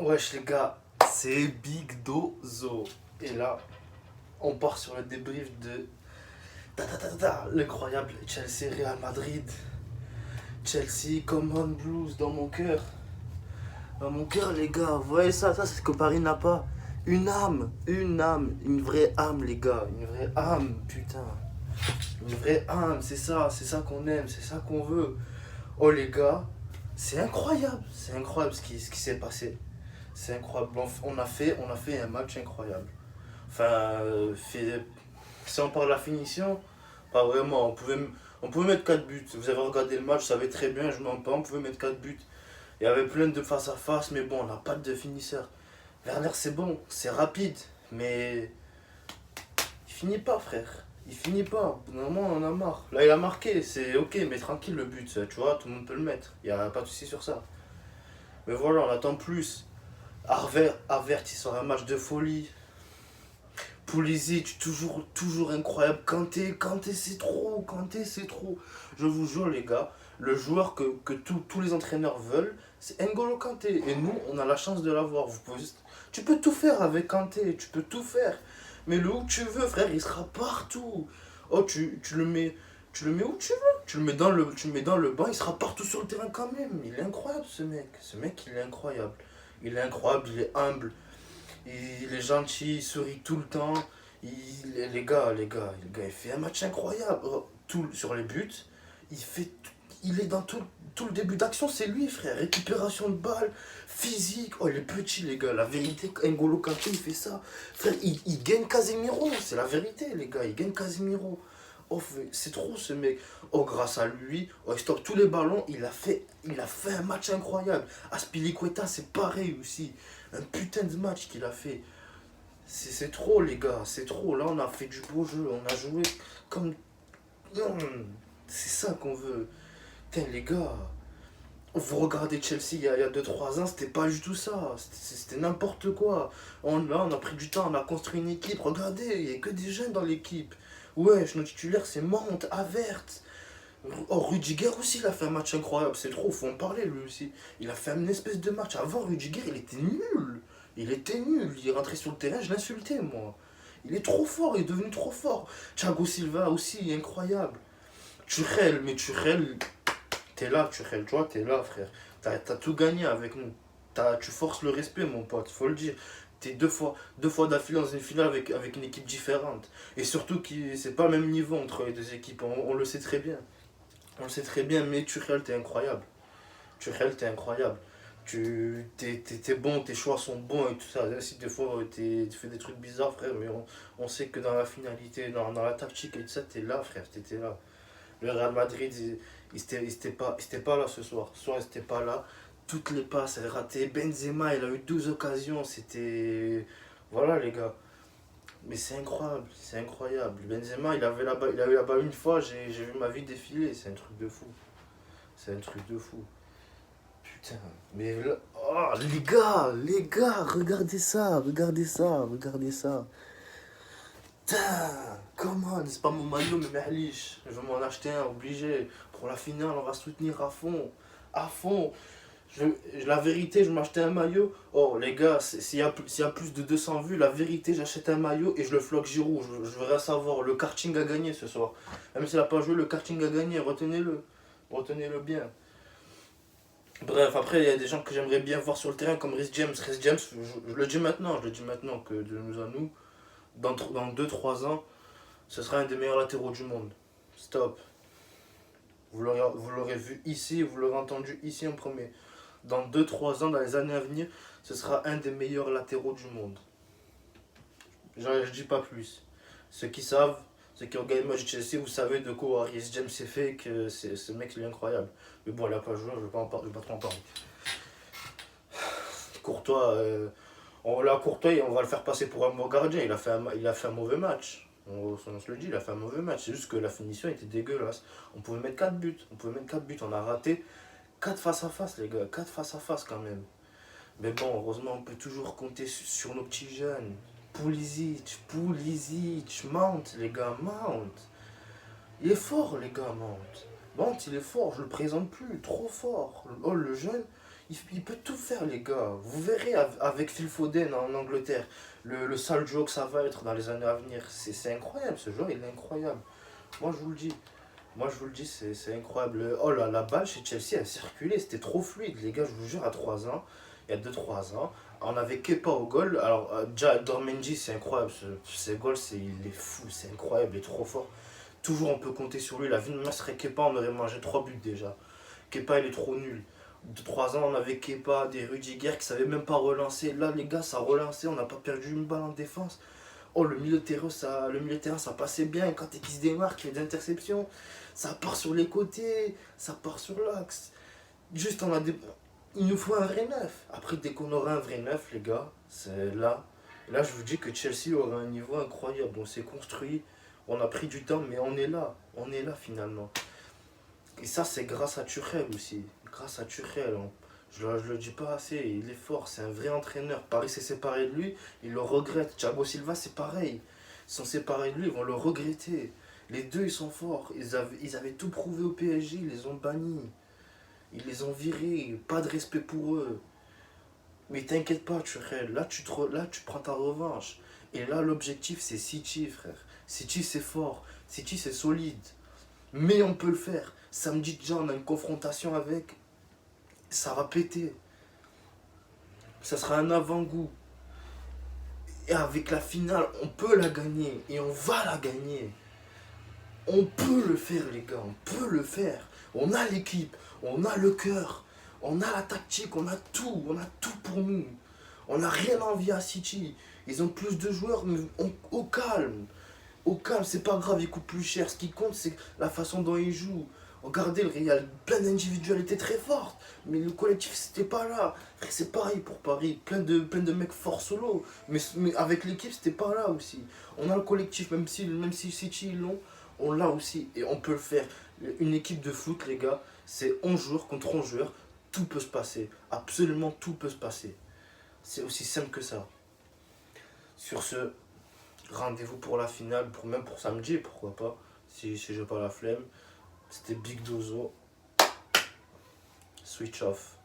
Wesh les gars, c'est Big Dozo. Et là, on part sur le débrief de l'incroyable Chelsea Real Madrid. Chelsea Common Blues dans mon cœur. Dans mon cœur les gars, vous voyez ça c'est ce que Paris n'a pas. Une âme, une vraie âme les gars, une vraie âme, putain. Une vraie âme, c'est ça qu'on aime, c'est ça qu'on veut. Oh les gars, c'est incroyable ce qui s'est passé. C'est incroyable. On a fait un match incroyable. Enfin, si on parle de la finition, pas vraiment. On pouvait mettre 4 buts. Vous avez regardé le match, vous savez très bien, je mens pas, on pouvait mettre 4 buts. Il y avait plein de face à face, mais bon, on n'a pas de finisseur. Werner, c'est bon, c'est rapide, mais il finit pas, frère. Il finit pas. Normalement, on en a marre. Là, il a marqué, c'est ok, mais tranquille le but, ça, tu vois, tout le monde peut le mettre. Il n'y a pas de souci sur ça. Mais voilà, on attend plus. Avert, il sort un match de folie. Pulisic, toujours incroyable. Kanté, c'est trop. Kanté, c'est trop. Je vous jure, les gars, le joueur que tous les entraîneurs veulent, c'est N'Golo Kanté. Et nous, on a la chance de l'avoir. Tu peux tout faire avec Kanté, tu peux tout faire. Mais le où tu veux, frère, il sera partout. Oh, tu le mets où tu veux. Tu le mets dans le banc, il sera partout sur le terrain quand même. Il est incroyable, ce mec. Ce mec, il est incroyable. Il est incroyable, il est humble. Il est gentil, il sourit tout le temps. Les gars, il fait un match incroyable. Sur les buts, il est dans tout le début d'action, c'est lui, frère. Récupération de balle, physique. Oh, il est petit, les gars. La vérité, N'Golo Kanté, il fait ça. Frère, il gagne Casemiro. C'est la vérité, les gars. Il gagne Casemiro. Oh, c'est trop ce mec. Oh, grâce à lui, oh, il stoppe tous les ballons. Il a fait un match incroyable. Aspilicueta, c'est pareil aussi. Un putain de match qu'il a fait. C'est trop, les gars. C'est trop. Là, on a fait du beau jeu. On a joué comme. C'est ça qu'on veut. Putain, les gars. Vous regardez Chelsea il y a 2-3 ans, c'était pas du tout ça. C'était n'importe quoi. Là, on a pris du temps, on a construit une équipe. Regardez, il n'y a que des jeunes dans l'équipe. Ouais, nos titulaires, c'est Mount, Avert. Oh, Rudiger aussi, il a fait un match incroyable. C'est trop, faut en parler lui aussi. Il a fait une espèce de match. Avant, Rudiger, il était nul. Il était nul. Il est rentré sur le terrain, je l'insultais, moi. Il est trop fort, il est devenu trop fort. Thiago Silva aussi, incroyable. Tuchel, t'es là, Tuchel, tu vois, t'es là, frère. T'as tout gagné avec nous. Tu forces le respect, mon pote, faut le dire. T'es deux fois d'affilée dans une finale avec une équipe différente. Et surtout, c'est pas le même niveau entre les deux équipes, on le sait très bien. On le sait très bien, mais Tuchel, t'es incroyable. Tuchel, t'es incroyable. T'es bon, tes choix sont bons et tout ça. Même si des fois tu fais des trucs bizarres, frère, mais on sait que dans la finalité, dans la tactique et tout ça, t'es là, frère, t'étais là. Le Real Madrid, il était pas là ce soir. Ce soir, il était pas là. Toutes les passes, elle ratait. Benzema, il a eu 12 occasions. C'était. Voilà, les gars. Mais c'est incroyable, c'est incroyable. Benzema, il a eu la balle une fois, j'ai vu ma vie défiler. C'est un truc de fou. C'est un truc de fou. Putain, mais là. Oh, les gars, regardez ça, regardez ça. Putain, comment, c'est pas mon maillot, mais mehlich. Je vais m'en acheter un, obligé. Pour la finale, on va soutenir à fond. À fond. La vérité, je m'achetais un maillot. Oh, les gars, s'il y a plus de 200 vues, la vérité, j'achète un maillot et je le floque Giroud. Je veux rien savoir. Le karting a gagné ce soir. Même s'il n'a pas joué, le karting a gagné. Retenez-le. Retenez-le bien. Bref, après, il y a des gens que j'aimerais bien voir sur le terrain comme Rhys James. Rhys James, je le dis maintenant, que de nous à nous, dans 2-3 ans, ce sera un des meilleurs latéraux du monde. Stop. Vous l'aurez vu ici, vous l'aurez entendu ici en premier. Dans 2-3 ans, dans les années à venir, ce sera un des meilleurs latéraux du monde. Je dis pas plus. Ceux qui savent, ceux qui ont gagné le match de Chelsea, vous savez de quoi Rhys James s'est fait, que ce mec il est incroyable. Mais bon, il a pas joué, je vais pas trop en parler. Courtois, Courtois, on va le faire passer pour un mauvais gardien. Il a fait un mauvais match. On se le dit, il a fait un mauvais match. C'est juste que la finition était dégueulasse. On pouvait mettre 4 buts. On a raté 4 face à face, les gars. 4 face à face quand même. Mais bon, heureusement, on peut toujours compter sur nos petits jeunes. Pulisic, Mount, les gars, Mount. Il est fort, les gars, Mount. Mount, il est fort, je le présente plus. Trop fort. Oh, le jeune, Il peut tout faire, les gars. Vous verrez avec Phil Foden en Angleterre, le sale joke que ça va être dans les années à venir. C'est incroyable, ce joueur, il est incroyable. Moi, je vous le dis. Moi, je vous le dis, c'est incroyable. Oh là, la balle chez Chelsea, elle circulait, c'était trop fluide, les gars, je vous jure, à 3 ans, il y a 2 3 ans, on avait Kepa au goal. Alors, déjà, Dormenji, c'est incroyable, ce goal, il est fou, c'est incroyable, il est trop fort. Toujours, on peut compter sur lui. La vie de ma serait Kepa, on aurait mangé 3 buts déjà. Kepa, il est trop nul. 3 ans, on avait Kepa, des Rudiger qui savaient même pas relancer. Là, les gars, ça relancé, on n'a pas perdu une balle en défense. Oh, le milieu de terrain, ça passait bien. Quand il se démarque, il fait des interceptions. Ça part sur les côtés, ça part sur l'axe. Juste, il nous faut un vrai neuf. Après, dès qu'on aura un vrai neuf, les gars, c'est là. Là, je vous dis que Chelsea aura un niveau incroyable. On s'est construit, on a pris du temps, mais on est là. On est là finalement. Et ça, c'est grâce à Tuchel aussi. Grâce à Tuchel. Je le dis pas assez, il est fort, c'est un vrai entraîneur. Paris s'est séparé de lui, il le regrette. Thiago Silva, c'est pareil. Ils sont séparés de lui, ils vont le regretter. Les deux, ils sont forts. Ils avaient tout prouvé au PSG, ils les ont bannis. Ils les ont virés, pas de respect pour eux. Mais t'inquiète pas, Tuchel, là, tu prends ta revanche. Et là, l'objectif, c'est City, frère. City, c'est fort. City, c'est solide. Mais on peut le faire. Samedi, déjà, on a une confrontation avec. Ça va péter. Ça sera un avant-goût. Et avec la finale, on peut la gagner. Et on va la gagner. On peut le faire, les gars. On peut le faire. On a l'équipe. On a le cœur. On a la tactique. On a tout. On a tout pour nous. On n'a rien envie à City. Ils ont plus de joueurs, mais au calme. Au calme, c'est pas grave, ils coûtent plus cher. Ce qui compte, c'est la façon dont ils jouent. Regardez, le Real, plein d'individualités très fortes, mais le collectif, c'était pas là. C'est pareil pour Paris, plein de mecs forts solo, mais avec l'équipe, c'était pas là aussi. On a le collectif, même si City ils l'ont, on l'a aussi, et on peut le faire. Une équipe de foot, les gars, c'est 11 joueurs contre 11 joueurs, tout peut se passer. Absolument tout peut se passer. C'est aussi simple que ça. Sur ce, rendez-vous pour la finale, même pour samedi, pourquoi pas, si j'ai pas la flemme. C'était Big Dozo. Switch off.